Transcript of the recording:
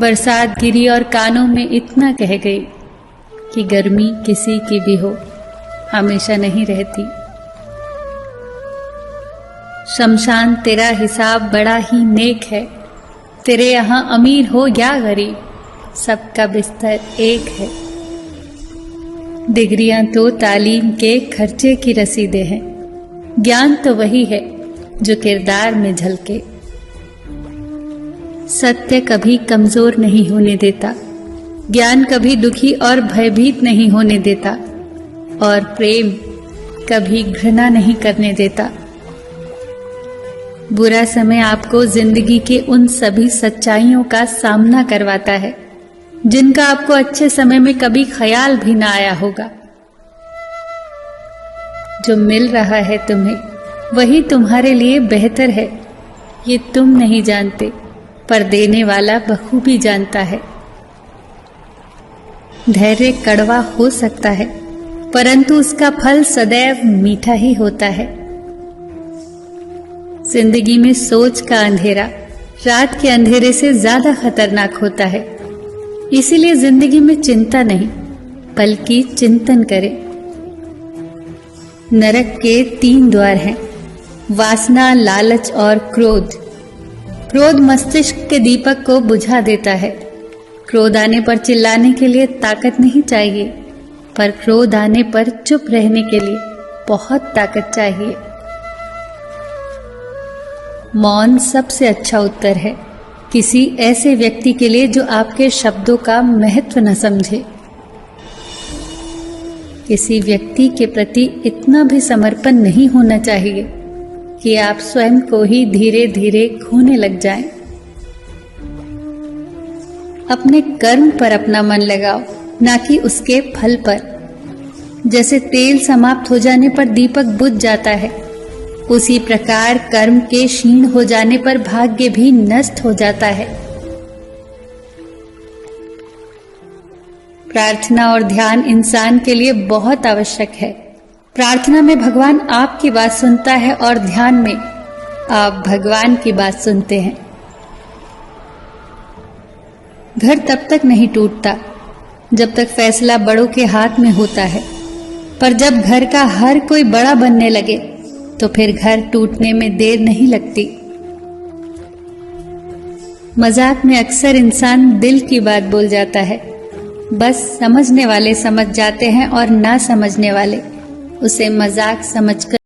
बरसात गिरी और कानों में इतना कह गई कि गर्मी किसी की भी हो, हमेशा नहीं रहती। शमशान तेरा हिसाब बड़ा ही नेक है, तेरे यहाँ अमीर हो या गरीब, सबका बिस्तर एक है। डिग्रियां तो तालीम के खर्चे की रसीदें हैं, ज्ञान तो वही है जो किरदार में झलके। सत्य कभी कमजोर नहीं होने देता, ज्ञान कभी दुखी और भयभीत नहीं होने देता, और प्रेम कभी घृणा नहीं करने देता। बुरा समय आपको जिंदगी के उन सभी सच्चाइयों का सामना करवाता है जिनका आपको अच्छे समय में कभी ख्याल भी ना आया होगा। जो मिल रहा है तुम्हें वही तुम्हारे लिए बेहतर है, ये तुम नहीं जानते पर देने वाला बखूबी जानता है। धैर्य कड़वा हो सकता है परंतु उसका फल सदैव मीठा ही होता है। जिंदगी में सोच का अंधेरा रात के अंधेरे से ज्यादा खतरनाक होता है, इसीलिए जिंदगी में चिंता नहीं बल्कि चिंतन करें। नरक के 3 द्वार हैं, वासना, लालच और क्रोध। क्रोध मस्तिष्क के दीपक को बुझा देता है। क्रोध आने पर चिल्लाने के लिए ताकत नहीं चाहिए, पर क्रोध आने पर चुप रहने के लिए बहुत ताकत चाहिए। मौन सबसे अच्छा उत्तर है किसी ऐसे व्यक्ति के लिए जो आपके शब्दों का महत्व न समझे। किसी व्यक्ति के प्रति इतना भी समर्पण नहीं होना चाहिए कि आप स्वयं को ही धीरे धीरे खोने लग जाएं। अपने कर्म पर अपना मन लगाओ, ना कि उसके फल पर। जैसे तेल समाप्त हो जाने पर दीपक बुझ जाता है, उसी प्रकार कर्म के क्षीण हो जाने पर भाग्य भी नष्ट हो जाता है। प्रार्थना और ध्यान इंसान के लिए बहुत आवश्यक है। प्रार्थना में भगवान आपकी बात सुनता है और ध्यान में आप भगवान की बात सुनते हैं। घर तब तक नहीं टूटता जब तक फैसला बड़ों के हाथ में होता है, पर जब घर का हर कोई बड़ा बनने लगे तो फिर घर टूटने में देर नहीं लगती। मजाक में अक्सर इंसान दिल की बात बोल जाता है, बस समझने वाले समझ जाते हैं और ना समझने वाले उसे मजाक समझकर